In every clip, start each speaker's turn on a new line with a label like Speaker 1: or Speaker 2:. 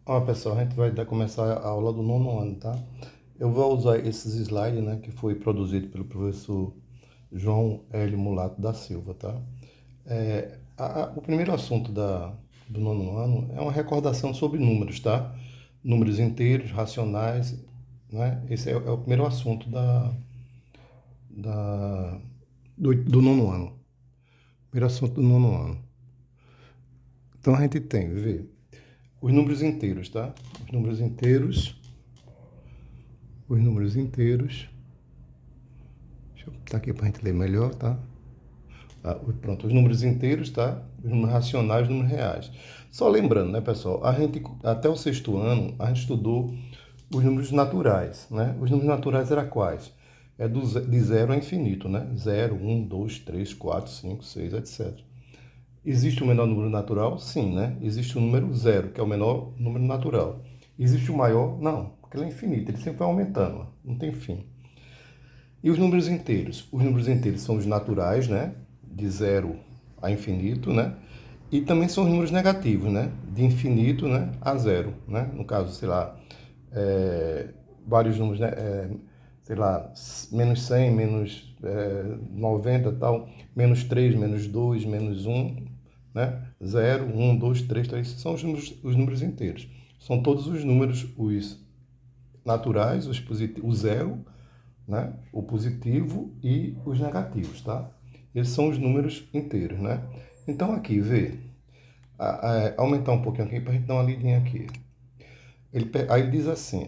Speaker 1: Ó, pessoal, a gente vai começar a aula do nono ano, tá? Eu vou usar esses slides, né, que foi produzido pelo professor João Hélio Mulato da Silva, tá? O primeiro assunto do nono ano é uma recordação sobre números, tá? Números inteiros, racionais, né? Esse é o primeiro assunto do nono ano. Primeiro assunto do nono ano. Então a gente tem, vê, os números inteiros, tá? Os números inteiros, os números inteiros. Deixa eu botar aqui para a gente ler melhor, tá? Pronto, os números inteiros, tá? Os números racionais, os números reais. Só lembrando, né, pessoal? A gente, até o sexto ano, a gente estudou os números naturais, né? Os números naturais eram quais? De zero a infinito, né? Zero, um, dois, três, quatro, cinco, seis, etc. Existe o menor número natural? Sim, né? Existe o número zero, que é o menor número natural. Existe o maior? Não, porque ele é infinito, ele sempre vai aumentando, não tem fim. E os números inteiros? Os números inteiros são os naturais, né? De zero a infinito, né? E também são os números negativos, né? De infinito, né? A zero, né? No caso, sei lá, vários números, né? Sei lá, menos 100, menos 90 tal, menos 3, menos 2, menos um, né? Zero, um, 2, 3, 3, são os números inteiros. São todos os números, os naturais, os positivos, o zero, né? O positivo e os negativos, tá? Esses são os números inteiros, né? Então aqui, vê, aumentar um pouquinho aqui para a gente dar uma lidinha aqui. Aí ele diz assim,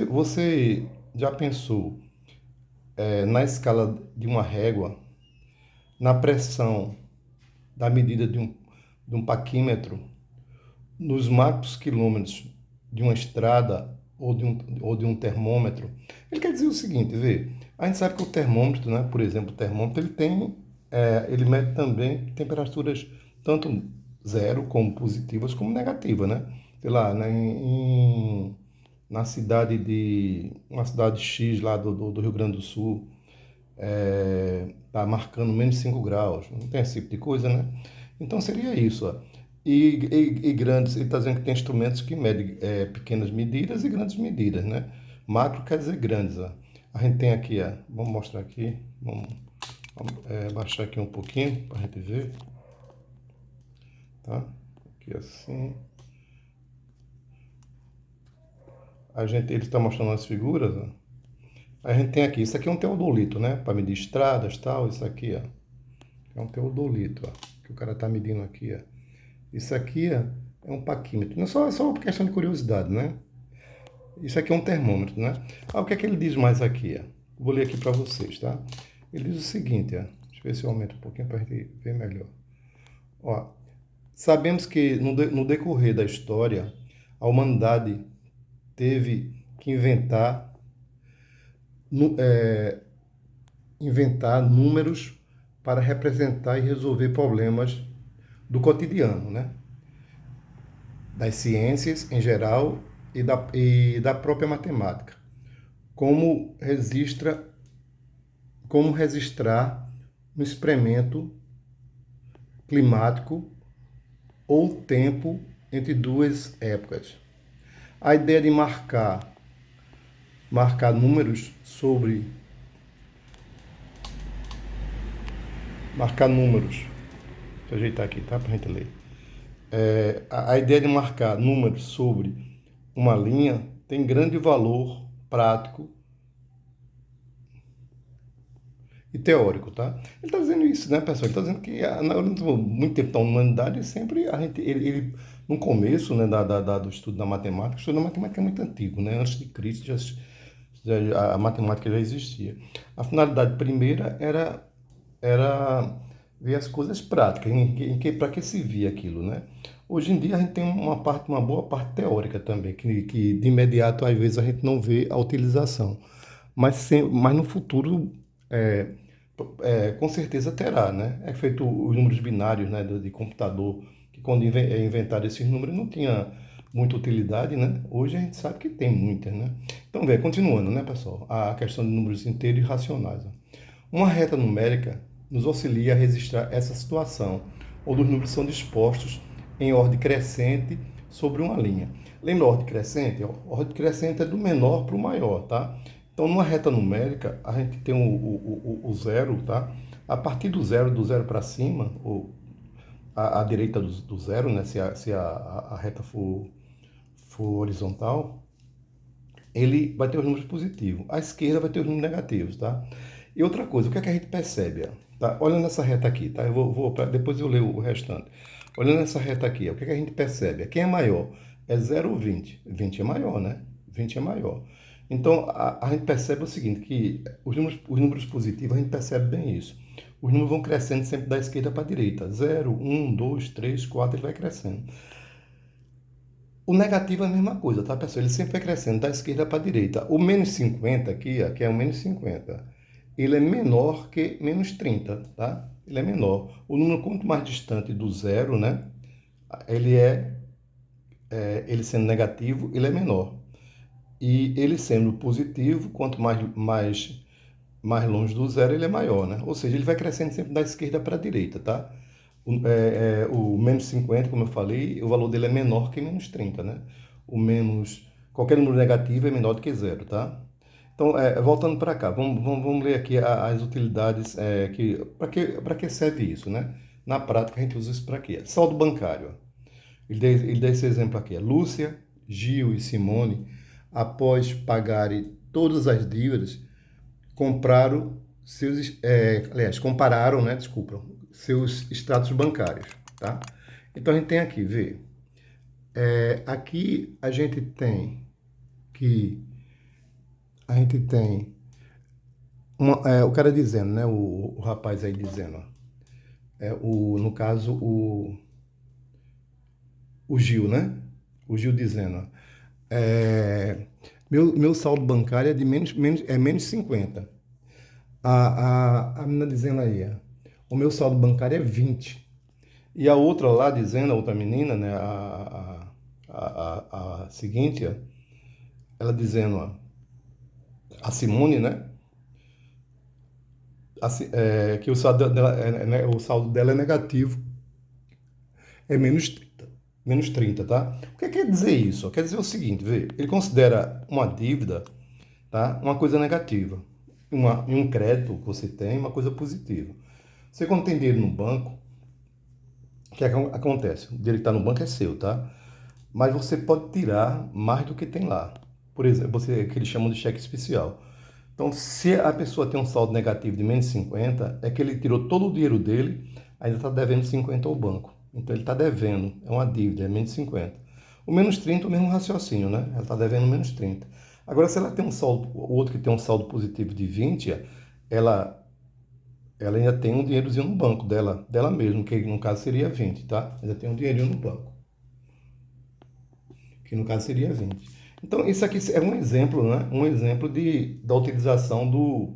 Speaker 1: você já pensou na escala de uma régua, na pressão da medida de um paquímetro, nos macros quilômetros de uma estrada ou de um termômetro? Ele quer dizer o seguinte, vê, a gente sabe que o termômetro, né, por exemplo, o termômetro, ele mede também temperaturas tanto zero como positivas como negativas, né? Sei lá, né, uma cidade X lá do Rio Grande do Sul, tá marcando menos 5 graus, não tem esse tipo de coisa, né? Então seria isso, ó. E grandes, ele está dizendo que tem instrumentos que medem pequenas medidas e grandes medidas, né? Macro quer dizer grandes, ó. A gente tem aqui, ó, vamos mostrar aqui, vamos baixar aqui um pouquinho para a gente ver, tá? Aqui assim. Ele está mostrando as figuras, ó. A gente tem aqui, isso aqui é um teodolito, né? Para medir estradas, tal, isso aqui, ó. É um teodolito, ó, que o cara está medindo aqui, ó. Isso aqui é um paquímetro. Não é só uma questão de curiosidade, né? Isso aqui é um termômetro, né? O que é que ele diz mais aqui? Ó? Vou ler aqui para vocês, tá? Ele diz o seguinte, ó. Deixa eu ver se eu aumento um pouquinho para a gente ver melhor. Ó, sabemos que no decorrer da história, a humanidade teve que nu- é, inventar números para representar e resolver problemas do cotidiano, né? Das ciências em geral e da própria matemática. Como registra, como registrar um experimento climático ou tempo entre duas épocas. A ideia de marcar números sobre marcar números. Deixa eu ajeitar aqui, tá? Para a gente ler. A ideia de marcar números sobre uma linha tem grande valor prático e teórico, tá? Ele está dizendo isso, né, pessoal? Ele está dizendo que muito tempo da humanidade, sempre ele no começo, né, do estudo da matemática, o estudo da matemática é muito antigo, né? Antes de Cristo a matemática já existia. A finalidade primeira era ver as coisas práticas, para que se via aquilo, né? Hoje em dia a gente tem uma boa parte teórica também, que de imediato às vezes a gente não vê a utilização, mas no futuro é, com certeza terá, né? É feito os números binários, né, de computador, que quando inventaram esses números não tinha muita utilidade, né? Hoje a gente sabe que tem muitas, né? Então, continuando, né, pessoal? A questão de números inteiros e racionais. Ó. Uma reta numérica nos auxilia a registrar essa situação, onde os números são dispostos em ordem crescente sobre uma linha. Lembra a ordem crescente? A ordem crescente é do menor para o maior, tá? Então, numa reta numérica, a gente tem o zero, tá? A partir do zero para cima, ou à direita do zero, né? Se a reta for horizontal, ele vai ter os números positivos. À esquerda vai ter os números negativos, tá? E outra coisa, o que é que a gente percebe? Tá? Olha nessa reta aqui, tá? Depois eu leio o restante. Olhando nessa reta aqui, o que é que a gente percebe? Quem é maior? É 0 ou 20? 20 é maior, né? 20 é maior. Então, a gente percebe o seguinte, que os números positivos, a gente percebe bem isso. Os números vão crescendo sempre da esquerda para a direita. 0, 1, 2, 3, 4, ele vai crescendo. O negativo é a mesma coisa, tá, pessoal? Ele sempre vai crescendo da esquerda para a direita. O menos 50 aqui, ó, que é o menos 50, ele é menor que menos 30, tá? Ele é menor. O número quanto mais distante do zero, né? Ele ele sendo negativo, ele é menor. E ele sendo positivo, quanto mais longe do zero, ele é maior, né? Ou seja, ele vai crescendo sempre da esquerda para a direita, tá? O menos 50, como eu falei, o valor dele é menor que menos 30, né? Qualquer número negativo é menor do que zero, tá? Então, voltando para cá, vamos ler aqui as utilidades, para que serve isso, né? Na prática, a gente usa isso para quê? Saldo bancário. Ele dá esse exemplo aqui. Lúcia, Gil e Simone, após pagarem todas as dívidas, compararam, né, desculpa, seus extratos bancários, tá? Então a gente tem aqui, vê, aqui a gente tem o cara dizendo, né, o rapaz aí dizendo, ó, no caso o Gil, né? O Gil dizendo, ó, meu saldo bancário é de menos 50. A menina dizendo aí, ó, o meu saldo bancário é 20. E a outra lá dizendo, a outra menina, né, a seguinte, ó, ela dizendo, ó, a Simone, né, que o saldo dela é negativo, é menos 30. Menos 30, tá? O que quer dizer isso? Quer dizer o seguinte, vê, ele considera uma dívida, tá, uma coisa negativa. Um crédito que você tem, uma coisa positiva. Você quando tem dinheiro no banco, o que acontece? O dinheiro que está no banco é seu, tá? Mas você pode tirar mais do que tem lá. Por exemplo, que eles chamam de cheque especial. Então, se a pessoa tem um saldo negativo de menos 50, é que ele tirou todo o dinheiro dele, ainda está devendo 50 ao banco. Então, ele está devendo, é uma dívida, é menos 50. O menos 30 é o mesmo raciocínio, né? Ela está devendo menos 30. Agora, se ela tem um saldo, o outro que tem um saldo positivo de 20, ela ainda tem um dinheirozinho no banco dela mesma, que no caso seria 20, tá? Ainda tem um dinheirinho no banco, que no caso seria 20. Então, isso aqui é um exemplo, né? Um exemplo da utilização do,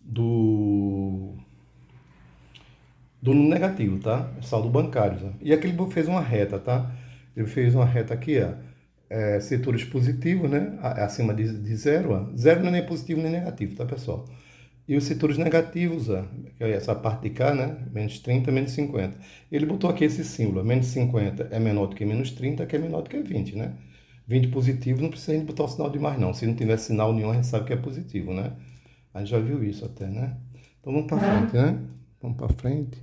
Speaker 1: do número negativo, tá? Saldo bancário. Tá? E aqui ele fez uma reta, tá? Ele fez uma reta aqui, ó. Setores positivos, né? Acima de zero. Ó. Zero não é nem positivo nem negativo, tá, pessoal? E os setores negativos, ó, que é essa parte de cá, né? Menos 30, menos 50. Ele botou aqui esse símbolo. Menos 50 é menor do que menos 30, que é menor do que 20, né? 20 positivo, não precisa a gente botar o sinal de mais, não. Se não tiver sinal nenhum, a gente sabe que é positivo, né? A gente já viu isso até, né? Então vamos para frente, né? Vamos para frente.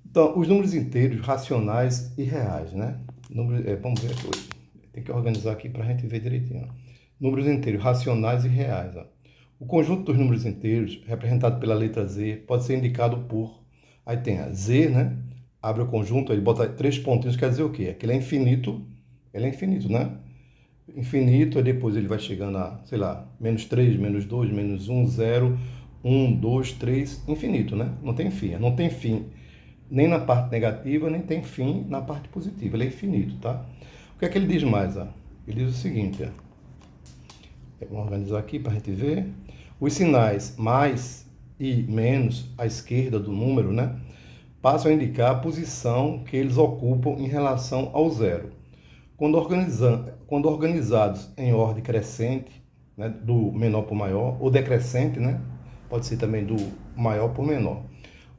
Speaker 1: Então, os números inteiros, racionais e reais, né? Vamos ver aqui hoje. Tem que organizar aqui para a gente ver direitinho. Ó. Números inteiros, racionais e reais. Ó. O conjunto dos números inteiros, representado pela letra Z, pode ser indicado por... Aí tem a Z, né? Abre o conjunto, ele bota 3 pontinhos, quer dizer o quê? É que ele é infinito, né? Infinito, e depois ele vai chegando a, sei lá, menos 3, menos 2, menos 1, 0, 1, 2, 3, infinito, né? Não tem fim. Não tem fim nem na parte negativa, nem tem fim na parte positiva. Ele é infinito, tá? O que é que ele diz mais? Ó? Ele diz o seguinte, ó. Vamos organizar aqui para a gente ver. Os sinais mais e menos à esquerda do número, né? Passam a indicar a posição que eles ocupam em relação ao zero. Quando organizados em ordem crescente, né, do menor para o maior, ou decrescente, né, pode ser também do maior para o menor,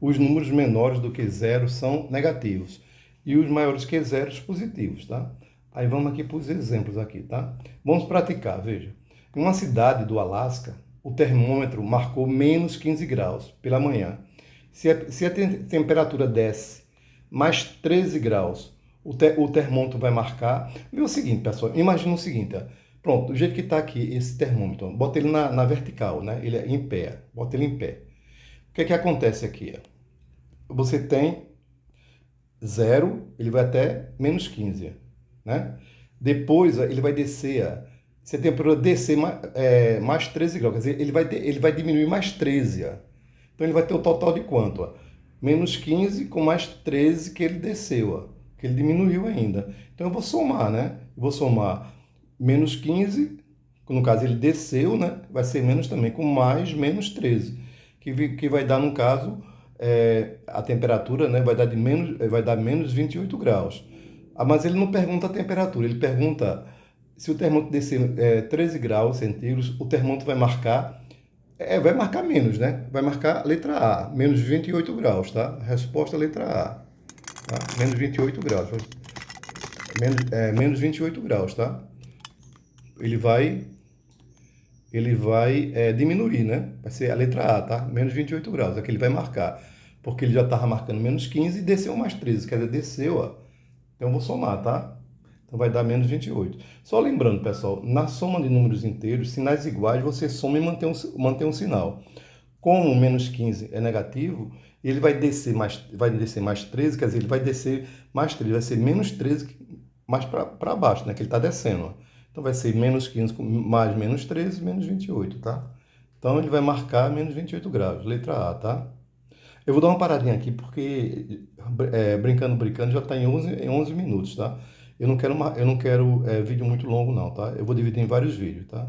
Speaker 1: os números menores do que zero são negativos e os maiores que zero positivos. Tá? Aí vamos aqui para os exemplos aqui, tá? Vamos praticar, veja. Em uma cidade do Alasca, o termômetro marcou menos 15 graus pela manhã. Se a temperatura desce mais 13 graus, o termômetro vai marcar. Vê o seguinte, pessoal, imagina o seguinte, ó. Pronto, do jeito que está aqui esse termômetro, ó, bota ele na vertical, né? Ele é em pé, bota ele em pé. O que é que acontece aqui? Ó? Você tem zero, ele vai até menos 15, né? Depois ele vai descer, se a temperatura descer mais 13 graus, quer dizer, ele vai diminuir mais 13. Então ele vai ter o total de quanto? Menos 15 com mais 13 que ele desceu, que ele diminuiu ainda. Então eu vou somar, né? Eu vou somar menos 15, no caso ele desceu, né? Vai ser menos também, com mais menos 13, que vai dar, no caso, a temperatura, né, vai dar menos 28 graus. Mas ele não pergunta a temperatura, ele pergunta se o termômetro descer 13 graus centígrados, o termômetro vai marcar menos, né? Vai marcar a letra A, menos 28 graus, tá? Resposta letra A, tá? Menos 28 graus. Menos 28 graus, tá? Ele vai diminuir, né? Vai ser a letra A, tá? Menos 28 graus, é que ele vai marcar. Porque ele já estava marcando menos 15 e desceu mais 13, quer dizer, desceu, ó. Então eu vou somar, tá? Então vai dar menos 28. Só lembrando, pessoal, na soma de números inteiros, sinais iguais, você soma e mantém um sinal. Como o menos 15 é negativo, ele vai descer mais 13, quer dizer, ele vai descer mais 13, vai ser menos 13 mais para baixo, né? Que ele está descendo, ó. Então vai ser menos 15 mais menos 13, menos 28, tá? Então ele vai marcar menos 28 graus, letra A, tá? Eu vou dar uma paradinha aqui porque brincando já está em 11 minutos, tá? Eu não quero vídeo muito longo não, tá? Eu vou dividir em vários vídeos, tá?